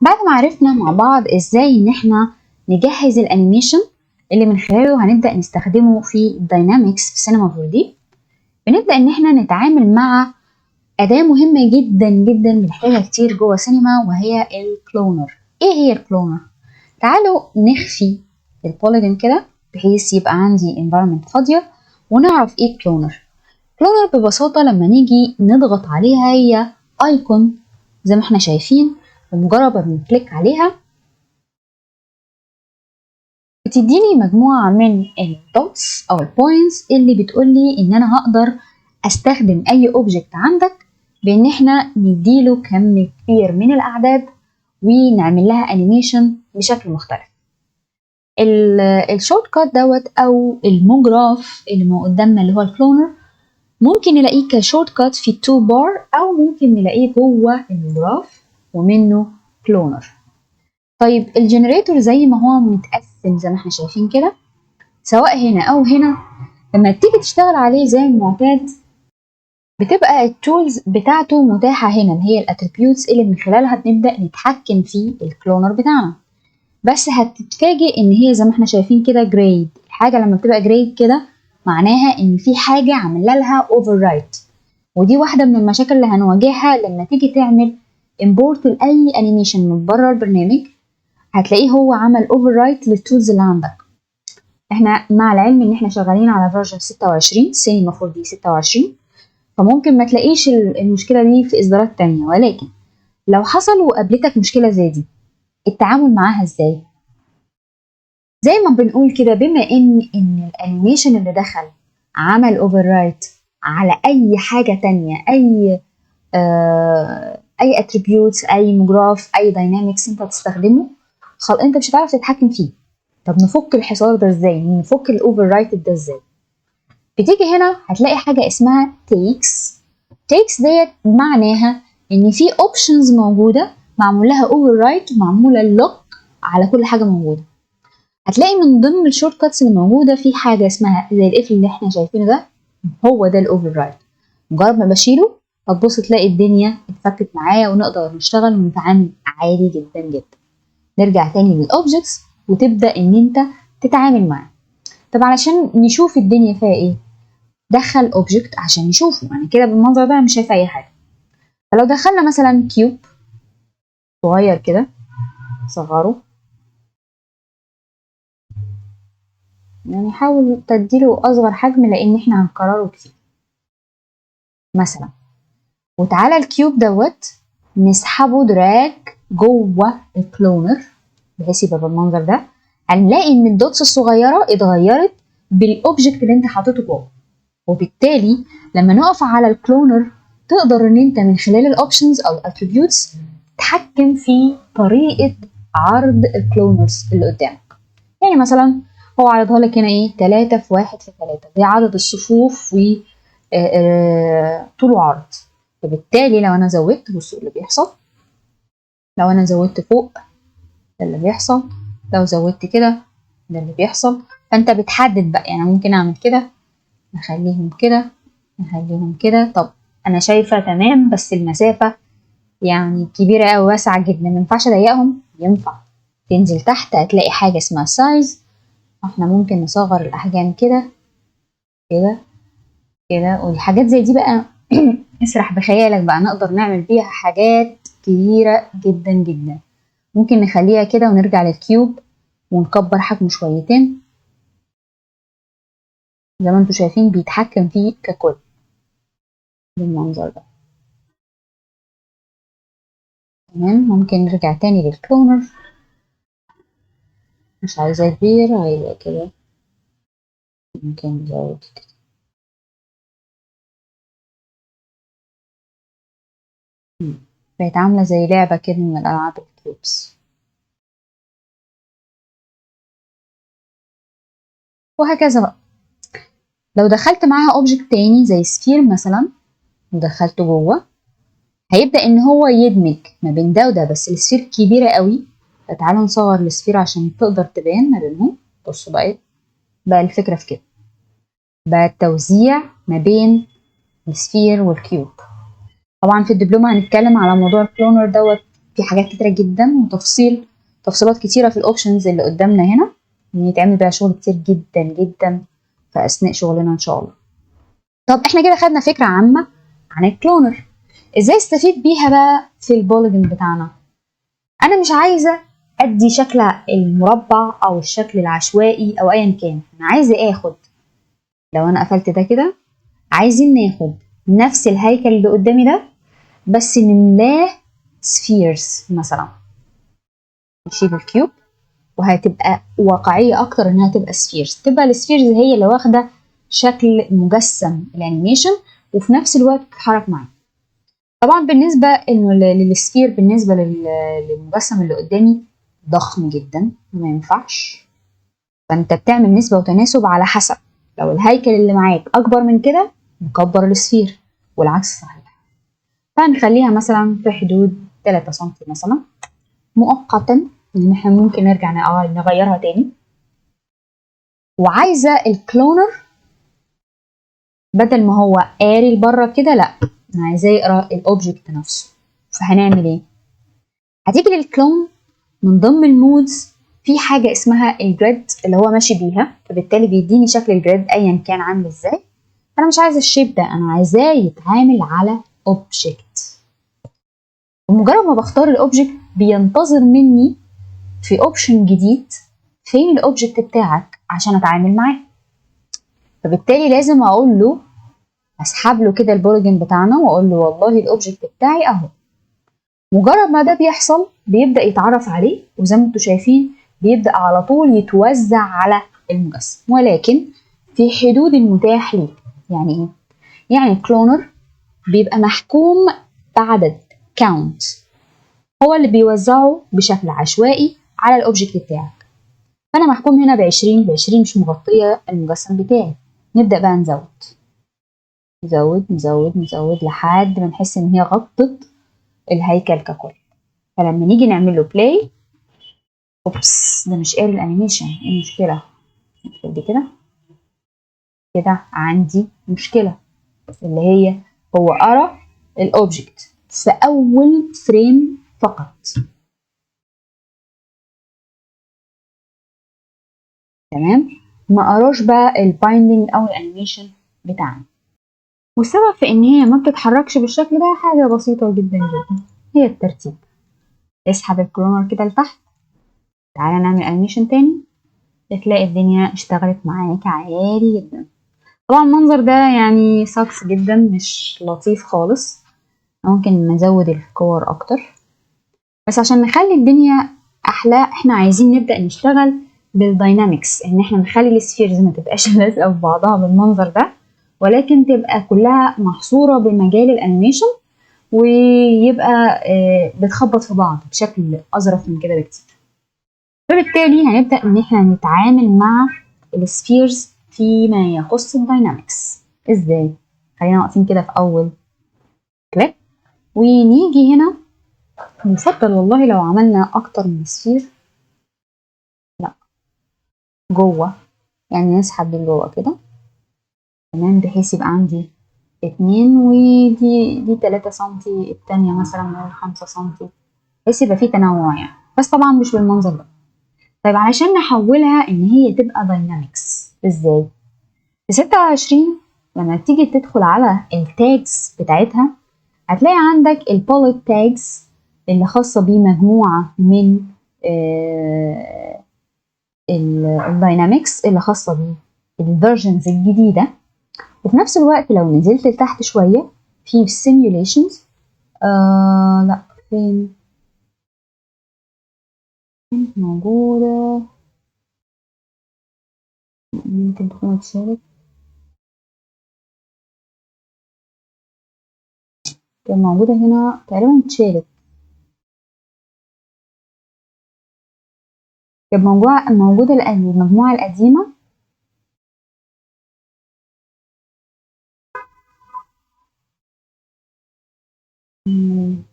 بعد ما عرفنا مع بعض ازاي ان احنا نجهز الانيميشن اللي من خلاله هنبدأ نستخدمه في الداينامكس في سينما 4D، بنبدأ ان احنا نتعامل مع أداة مهمة جدا جدا بنحتاجها كتير جوه سينما، وهي الكلونر. ايه هي الكلونر؟ تعالوا نخفي البوليجون كده بحيث يبقى عندي environment فاضية ونعرف ايه كلونر. كلونر ببساطة لما نيجي نضغط عليها هي ايكون زي ما احنا شايفين، بمجرد ما بنكليك عليها بتديني مجموعة من الدوتس أو البوينتس اللي بتقولي إن أنا هقدر أستخدم أي أوبجكت عندك بإن إحنا نديله كم كبير من الأعداد ونعمل لها أنيميشن بشكل مختلف. الشورت كات دوت أو المجراف اللي قدامنا اللي هو الكلونر ممكن نلاقيه كشورت كات في التو بار، أو ممكن نلاقيه جوه المجراف ومنه كلونر. طيب الجنريتور زي ما هو متقسم زي ما احنا شايفين كده، سواء هنا او هنا، لما تيجي تشتغل عليه زي المعتاد بتبقى التولز بتاعته متاحة هنا، اللي هي الاتريبيوتس اللي من خلالها بنبدأ نتحكم في الكلونر بتاعنا. بس هتتفاجئ ان هي زي ما احنا شايفين كده جريد. الحاجة لما بتبقى جريد كده معناها ان في حاجة عامله لها اوفر رايت، ودي واحدة من المشاكل اللي هنواجهها لما تيجي تعمل امبورت لاي انيميشن من بره البرنامج. هتلاقيه هو عمل اوفر رايت للتولز اللي عندك. احنا مع العلم ان احنا شغالين على فيرجن 26 سينما 4D 26، فممكن ما تلاقيش المشكله دي في اصدارات تانية، ولكن لو حصل وقابلتك مشكله زي دي التعامل معاها ازاي؟ زي ما بنقول كده، بما ان الانيميشن اللي دخل عمل اوفر رايت على اي حاجه تانية، اي اتريبيوتس، اي مجراف، اي داينامكس انت تستخدمه، انت مش هتعرف تتحكم فيه. طب نفك الحصار ده ازاي؟ نفك الاوفر رايت ده ازاي؟ بتيجي هنا هتلاقي حاجه اسمها takes ديت معناها ان في اوبشنز موجوده معمول لها اوفر رايت ومعموله لوك على كل حاجه موجوده. هتلاقي من ضمن الشورت كاتس اللي موجوده في حاجه اسمها زي القفل اللي احنا شايفينه ده، هو ده الاوفر رايت. مجرد ما بشيله هتبص تلاقي الدنيا اتفكت معايا ونقدر نشتغل ونتعامل عادي جدا جدا. نرجع تاني للاوبجكتس وتبدا ان انت تتعامل معاه. طب علشان نشوف الدنيا فيها ايه، دخل اوبجكت عشان نشوفه. يعني كده بالمنظر ده مش شايفه اي حاجه. فلو دخلنا مثلا كيوب صغير كده، صغره، يعني حاول تديله اصغر حجم لان احنا هنكرره كتير مثلا، وتعالى الكيوب دوت نسحبه دراج جوه الكلونر بحيث يبقى بالمنظر ده. هنلاقي ان الدوتس الصغيره اتغيرت بالاوبجكت اللي انت حاططه جوه، وبالتالي لما نقف على الكلونر تقدر ان انت من خلال الاوبشنز او الاتريبيوتس تتحكم في طريقه عرض الكلونرز اللي قدامك. يعني مثلا هو عرضها لك هنا ايه 3 في 1 في 3، دي عدد الصفوف و طول وعرض. فبالتالي لو انا زودت، بصوا اللي بيحصل، لو انا زودت فوق ده اللي بيحصل، لو زودت كده ده اللي بيحصل. فانت بتحدد بقى، يعني ممكن اعمل كده، نخليهم كده، نخليهم كده. طب انا شايفه تمام بس المسافه يعني كبيره قوي واسعه جدا، ما ينفعش اضيقهم. ينفع تنزل تحت هتلاقي حاجه اسمها سايز، احنا ممكن نصغر الاحجام كده كده كده. والحاجات زي دي بقى اسرح بخيالك بقى، نقدر نعمل بيها حاجات كبيره جدا جدا. ممكن نخليها كده ونرجع للكيوب ونكبر حجمه شويتين زي ما انتم شايفين بيتحكم فيه ككل بالمنظر ده. تمام، ممكن نرجع تاني للكلونر، مش عايزاه كبير، عايزاه كده، ممكن نزود كده. بقت عاملة زي لعبة كده من الألعاب الكيوبس، وهكذا بقى. لو دخلت معاها اوبجكت تاني زي سفير مثلا ودخلته جوه، هيبدأ ان هو يدمج ما بين ده وده، بس السفير كبيرة قوي. فتعالوا نصغر السفير عشان تقدر تبان ما بينهم. بصوا بقى الفكرة في كده، بقى التوزيع ما بين السفير والكيوب. طبعا في الدبلومة هنتكلم على موضوع الكلونر دوت في حاجات كتيرة جدا تفصيلات كتيرة في الاوبشنز اللي قدامنا هنا، يتعمل بيها شغل كتير جدا جدا في اثناء شغلنا ان شاء الله. طب احنا كده خدنا فكرة عامة عن الكلونر، ازاي استفيد بيها بقى في البوليجون بتاعنا. انا مش عايزة ادي شكل المربع او الشكل العشوائي او ايا كان، انا عايزة اخد، لو انا قفلت ده كده، عايزين ناخد نفس الهيكل اللي قدامي ده بس نملاه سفيرز مثلا. نشيل الكيوب وهتبقى واقعية اكتر انها تبقى سفيرز، تبقى السفيرز هي اللي واخدة شكل مجسم الانيميشن وفي نفس الوقت بتتحرك معاه. طبعا بالنسبة انه للسفير، بالنسبة للمجسم اللي قدامي ضخم جدا ما ينفعش، فانت بتعمل نسبة وتناسب على حسب، لو الهيكل اللي معاك اكبر من كده نكبر السفير والعكس صحيح. فهنخليها مثلا في حدود 3 سم مثلا مؤقتا، ان احنا ممكن نرجع نغيرها تاني. وعايزة الكلونر بدل ما هو قاري لبره كده، لا انا عايزاه يقرا الاوبجكت نفسه. فهنعمل ايه؟ هتيجي للكلون من ضمن المودز في حاجة اسمها الجريد اللي هو ماشي بيها، فبالتالي بيديني شكل الجريد ايا كان عامل ازاي. انا مش عايزة الشيب ده، انا عايزاه يتعامل على اوبجكت. ومجرد ما بختار الاوبجكت بينتظر مني في اوبشن جديد فين الاوبجكت بتاعك عشان اتعامل معاه. فبالتالي لازم اقول له، اسحب له كده البوليجون بتاعنا واقول له والله الاوبجكت بتاعي اهو. مجرد ما ده بيحصل بيبدأ يتعرف عليه، وزي ما انتم شايفين بيبدأ على طول يتوزع على المجسم، ولكن في حدود المتاح ليه. يعني ايه؟ يعني الكلونر بيبقى محكوم بعدد كاونت، هو اللي بيوزعه بشكل عشوائي على الاوبجكت بتاعك. فانا محكوم هنا ب20 مش مغطية المجسم بتاعي. نبدأ بقى نزود لحد ما نحس ان هي غطت الهيكل ككل. فلما نيجي نعمل له بلاي، اوبس ده مش قاري الانيميشن، ايه المشكلة؟ نقفل دي كده، كده عندي مشكلة اللي هي هو قرا الاوبجكت في اول فريم فقط. تمام، ما قراش بقى البايندينج او الانيميشن بتاعنا. والسبب في ان هي ما بتتحركش بالشكل ده حاجة بسيطة جدا جدا، هي الترتيب. اسحب الكلونر كده لتحت، تعالى نعمل انيميشن تاني، تلاقي الدنيا اشتغلت معاك عادي جدا. طبعا المنظر ده يعني ساكس جدا، مش لطيف خالص، ممكن نزود الكور اكتر. بس عشان نخلي الدنيا احلى احنا عايزين نبدأ نشتغل بالداينامكس، ان احنا نخلي السفيرز ما تبقاش لازقة في بعضها بالمنظر ده، ولكن تبقى كلها محصورة بمجال الانيميشن، ويبقى بتخبط في بعض بشكل اظرف من كده بكتير. فبالتالي هنبدأ ان احنا نتعامل مع السفيرز فيما يخص الداينامكس. ازاي؟ خلينا واقفين كده في اول كليك، ونيجي هنا يفضل والله لو عملنا اكتر من سفير، لا جوه، يعني نسحب دي جوه كده تمام، بحيث يبقى عندي 2 ودي 3 سنتي، التانية مثلا 5 سنتي، بحيث يبقى فيه تنوع يعني، بس طبعا مش بالمنظر ده. طيب علشان نحولها ان هي تبقى داينامكس ازاي؟ في 26 لما تيجي تدخل على التاجز بتاعتها هتلاقي عندك البوليت تاجز اللي خاصة بمجموعة من الداينامكس اللي خاصة بالفيرجنز الجديدة. وفي نفس الوقت لو نزلت لتحت شوية في simulations، لا فين موجودة، ممكن تكون اتشالت، كان موجودة هنا تقريبا اتشالت، كانت موجودة المجموعة القديمة.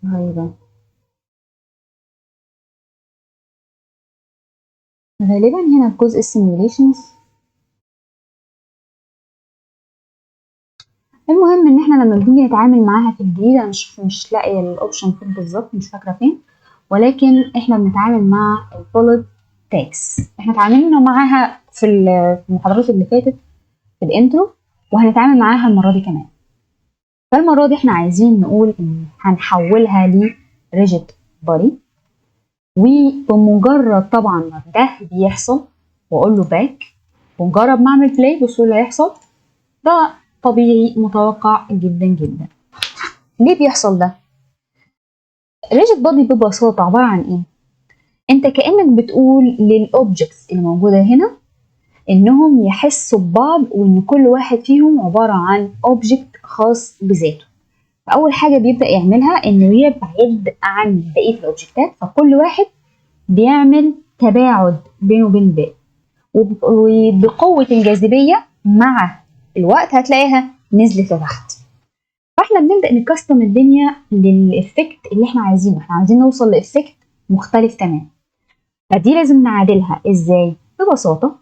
غريبة، غالبا هنا في جزء السيميوليشنز. المهم ان احنا لما بنيجي نتعامل معاها في الجديد، انا مش لاقيه الاوبشن فين بالظبط، مش فاكره فين، ولكن احنا بنتعامل مع البوليت تاجز. احنا اتعاملنا معاها في المحاضرات اللي فاتت في الانترو، وهنتعامل معاها المرة دي كمان. فالمرة دي احنا عايزين نقول ان هنحولها ل rigid body، وبمجرد طبعا ما ده بيحصل واقول له باك، ومجرد ما اعمل بلاي بصوا اللي هيحصل. ده طبيعي متوقع جدا جدا. ليه بيحصل ده؟ rigid body ببساطة عبارة عن ايه؟ انت كأنك بتقول للأوبجكتس اللي موجودة هنا انهم يحسوا ببعض، وان كل واحد فيهم عبارة عن اوبجكت خاص بذاته. فأول حاجة بيبدأ يعملها انه يبعد عن بقية الأوبجكتات، فكل واحد بيعمل تباعد بينه وبين الباقي، وبقوة الجاذبية مع الوقت هتلاقيها نزلت لتحت. فاحنا بنبدأ نكستم الدنيا للإفكت اللي احنا عايزينه. احنا عايزين نوصل لإفكت مختلف تماما، فدي لازم نعادلها ازاي؟ ببساطة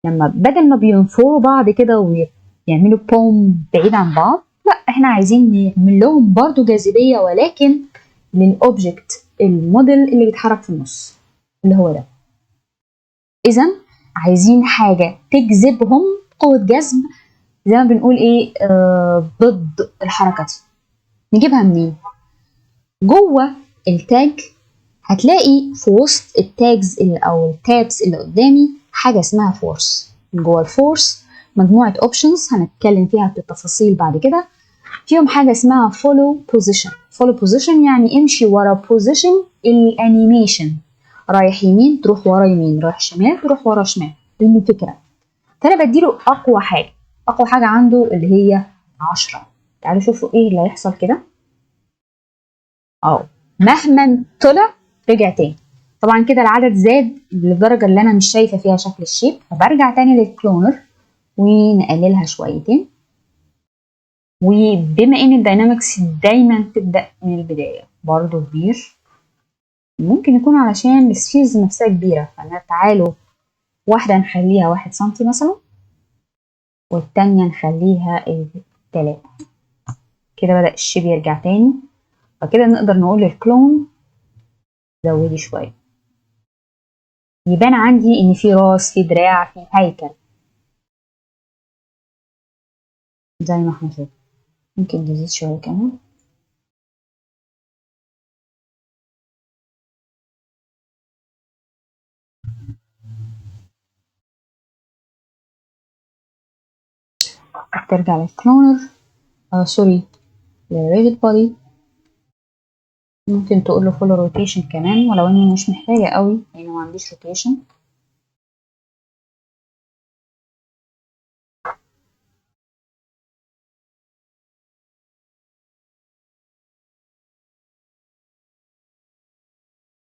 لما بدل ما بينفروا بعض كده ويعملوا بوم بعيد عن بعض، لا احنا عايزين نعمل لهم برضو جاذبية، ولكن للأوبجكت الموديل اللي بيتحرك في النص اللي هو ده. إذا عايزين حاجة تجذبهم قوة جذب زي ما بنقول ايه ضد الحركة دي. نجيبها منين؟ جوه التاج هتلاقي في وسط التاجز او التابس اللي قدامي حاجة اسمها فورس. جوه الفورس مجموعة اوبشنز هنتكلم فيها بالتفاصيل بعد كده. فيهم حاجة اسمها follow position. follow position يعني امشي ورا position الانيميشن، رايح يمين تروح ورا يمين، رايح شمال تروح ورا شمال. دي الفكرة. فانا بديله اقوى حاجة. اقوى حاجة عنده اللي هي 10. تعالوا شوفوا ايه اللي هيحصل كده. مهما طلع رجع تاني. طبعا كده العدد زاد للدرجة اللي انا مش شايفة فيها شكل الشيب، فبرجع تاني للكلونر ونقللها شويتين. وبما ان الداينامكس دايما تبدأ من البداية برضو كبير، ممكن يكون علشان السفيرز نفسها كبيرة، تعالوا واحدة نخليها 1 سنتي مثلا، والتانية نخليها 3. كده بدأ الشيب يرجع تاني. فكده نقدر نقول للكلون زودي شوية، يبان عندي ان في راس، في دراع، في هيكل زي ما احنا شايفين. ممكن نزيد شوية كمان. ترجع للكلونر سوري للريجيد بودي. ممكن تقول له فول روتيشن كمان، ولو اني مش محتاجة قوي لان ما عنديش روتيشن.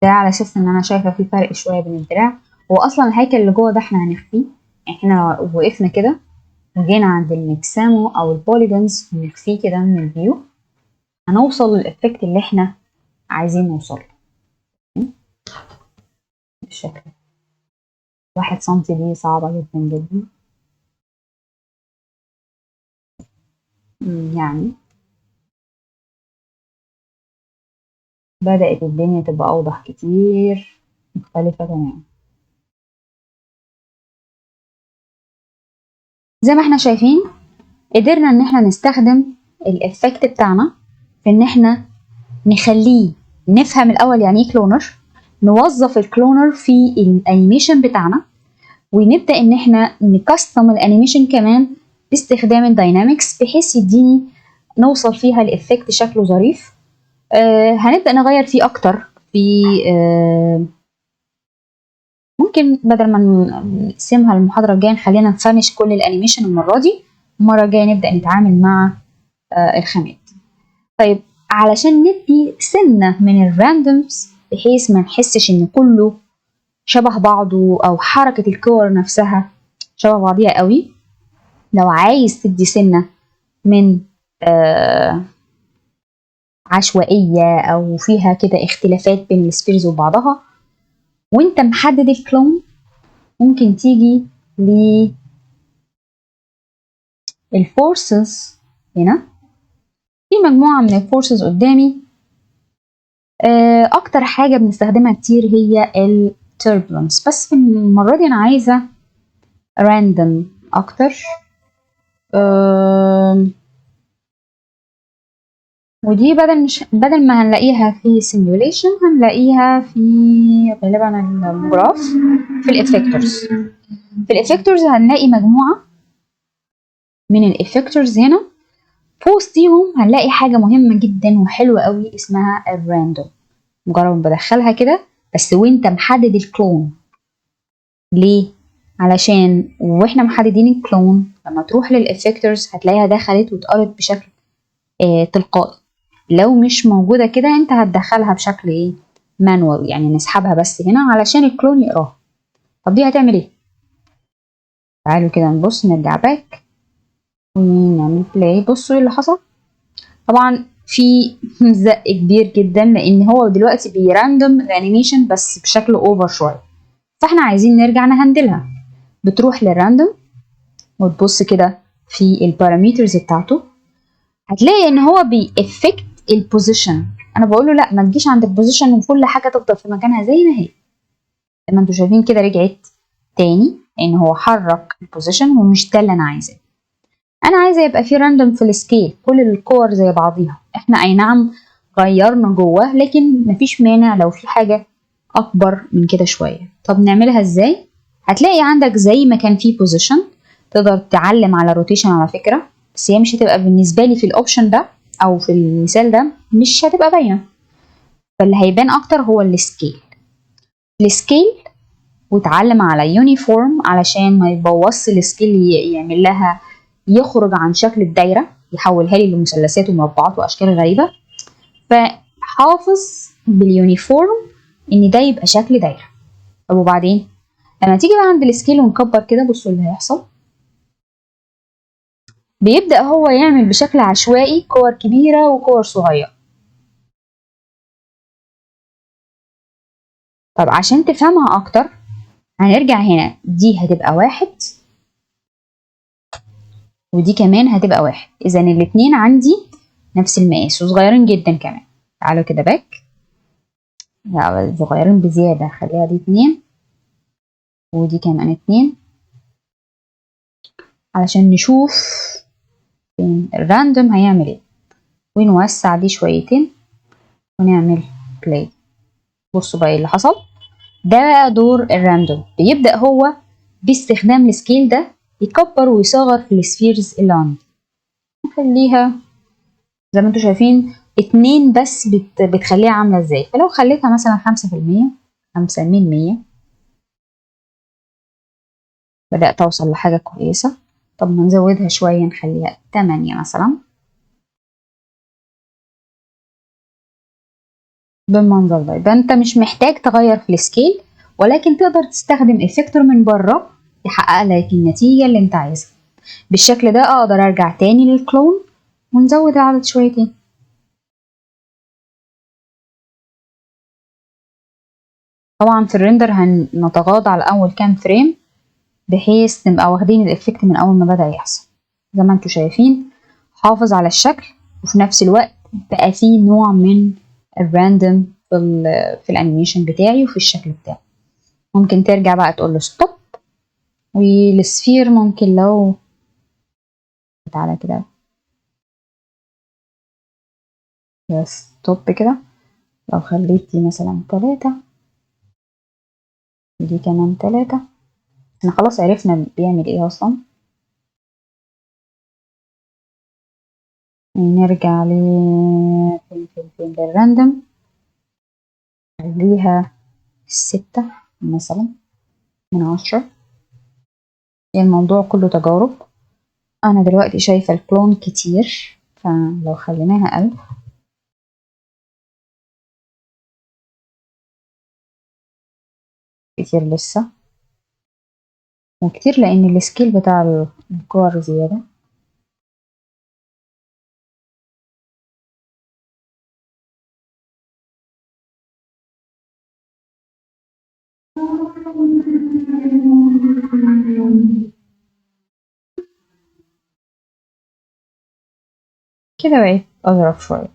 ده على اساس ان انا شايفة في فرق شوية بين الدراع. هو اصلا الهيكل اللي جوه ده احنا هنخفيه. يعني احنا لو وقفنا كده وجينا عند المكسامو او البوليجونز نخفيه كده من الفيو، هنوصل للإفكت اللي احنا عايزين نوصل بالشكل. 1 سنتي دي صعبة جدا جدا. يعني بدأت الدنيا تبقى أوضح كتير، مختلفة تماما. زي ما احنا شايفين قدرنا ان احنا نستخدم الإفكت بتاعنا في ان احنا نخليه نفهم الأول يعني ايه كلونر، نوظف الكلونر في الانيميشن بتاعنا، ونبدأ ان احنا نكستم الانيميشن كمان باستخدام الداينامكس بحيث يديني نوصل فيها لإفكت شكله ظريف. هنبدأ نغير فيه أكتر في ممكن بدل ما نقسمها المحاضرة الجاية نخلينا نفنش كل الأنيميشن المرة دي، المرة الجاية نبدأ نتعامل مع الخامات. طيب علشان ندي سنة من الراندومز بحيث ما نحسش إن كله شبه بعضه أو حركة الكور نفسها شبه بعضيها قوي، لو عايز تدي سنة من عشوائية أو فيها كده اختلافات بين السفيرز وبعضها وانت محدد الكلون، ممكن تيجي للفورسز. هنا في مجموعة من الفورسز قدامي اكتر حاجة بنستخدمها كتير هي التربلنس، بس في المرة دي انا عايزة random اكتر. ودي بدل ما هنلاقيها في simulation هنلاقيها في غالبا المجراف في الافكتورز. في الافكتورز هنلاقي مجموعة من الافكتورز هنا، في وسطيهم هنلاقي حاجة مهمة جدا وحلوة قوي اسمها الراندوم. مجرد بدخلها كده بس وانت محدد الكلون. ليه؟ علشان واحنا محددين الكلون لما تروح للافكتورز هتلاقيها دخلت واتقرت بشكل تلقائي. لو مش موجودة كده انت هتدخلها بشكل ايه؟ مانوال، يعني نسحبها بس هنا علشان الكلون يقراها. طب دي هتعمل ايه؟ تعالوا كده نبص، نرجع باك ونعمل بلاي. بصوا ايه اللي حصل. طبعا في زق كبير جدا لان هو دلوقتي بيراندوم الانيميشن بس بشكل اوفر شويه، فاحنا عايزين نرجع نهندلها. بتروح للراندوم وتبص كده في البارامترز بتاعته، هتلاقي ان هو بيأفكت البوزيشن. انا بقول له لا ما تجيش عند البوزيشن وكل حاجه تفضل في مكانها زي ما هي. زي ما انتوا شايفين كده رجعت تاني ان هو حرك البوزيشن ومش ده اللي انا عايزاه. انا عايزه يبقى في راندوم في السكيل، كل الكور زي بعضيها. احنا اي نعم غيرنا جوه لكن مفيش مانع لو في حاجه اكبر من كده شويه. طب نعملها ازاي؟ هتلاقي عندك زي ما كان في بوزيشن تقدر تعلم على روتيشن على فكره، بس هي مش هتبقى بالنسبه لي في الاوبشن ده او في المثال ده مش هتبقى باينه. فاللي هيبان اكتر هو السكيل وتعلم على يونيفورم علشان ما يبوظش السكيل، يعمل لها يخرج عن شكل الدايره، يحولها لي لمثلثات ومربعات واشكال غريبه. فحافظ باليونيفورم ان ده يبقى شكل دايره. طب وبعدين لما تيجي بقى عند السكيل ونكبر كده، بصوا اللي هيحصل. بيبدأ هو يعمل بشكل عشوائي كور كبيرة وكور صغيرة. طب عشان تفهمها أكتر هنرجع هنا، دي هتبقى 1 ودي كمان هتبقى 1، إذا الاتنين عندي نفس المقاس وصغيرين جدا كمان. تعالوا كده باك، لا صغيرين بزيادة، خليها دي 2 ودي كمان 2 علشان نشوف الراندوم هيعمل ايه. ونوسع دي شويتين ونعمل بلاي. بصوا بقى ايه اللي حصل. ده بقى دور الراندوم، بيبدأ هو باستخدام السكيل ده يكبر ويصغر في السفيرز اللي عندي. نخليها زي ما انتوا شايفين 2 بس بتخليها عاملة ازاي. فلو خليتها مثلا 5%، 5 من 100، بدأت أوصل لحاجة كويسة. طب ما نزودها شوية نخليها 8 مثلا بالمنظر ده. يبقى انت مش محتاج تغير في السكيل، ولكن تقدر تستخدم افكتور من بره يحقق لك النتيجة اللي انت عايزها. بالشكل ده اقدر ارجع تاني للكلون ونزود العدد شويتين. طبعا في الريندر هنتغاضى على اول كام فريم بحيث نبقى واخدين الافكت من اول ما بدأ يحصل. زي ما انتوا شايفين حافظ على الشكل وفي نفس الوقت بقى فيه نوع من الراندوم في الانيميشن بتاعي وفي الشكل بتاعي. ممكن ترجع بقى تقول له ستوب. والسفير ممكن لو تعالى كده ستوب كده، لو خليت دي مثلا 3 ودي كمان 3، احنا خلاص عرفنا بيعمل ايه اصلا. نرجع فين للراندوم، خليها 6 مثلا من 10. يعني الموضوع كله تجارب. انا دلوقتي شايفة الكلون كتير، فلو خليناها 1000 كتير لسه، وكتير لان السكيل بتاع الكور زيادة. كده بقيت اظرف شوية.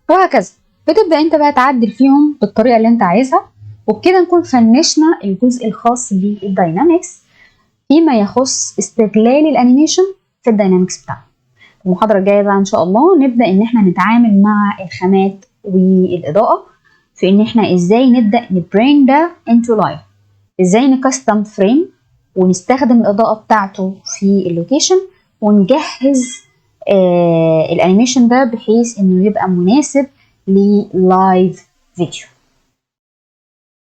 وهكذا. بتبدأ انت بقى تعدل فيهم بالطريقة اللي انت عايزها، وبكده نكون فنشنا الجزء الخاص بالداينامكس فيما يخص استغلال الانيميشن في الداينامكس بتاعنا. المحاضرة الجاية بقى ان شاء الله نبدأ ان احنا نتعامل مع الخامات والإضاءة في ان احنا ازاي نبدأ نبرينج ده into life، ازاي نكستم فريم ونستخدم الإضاءة بتاعته في اللوكيشن، ونجهز الانيميشن ده بحيث انه يبقى مناسب للايف فيديو.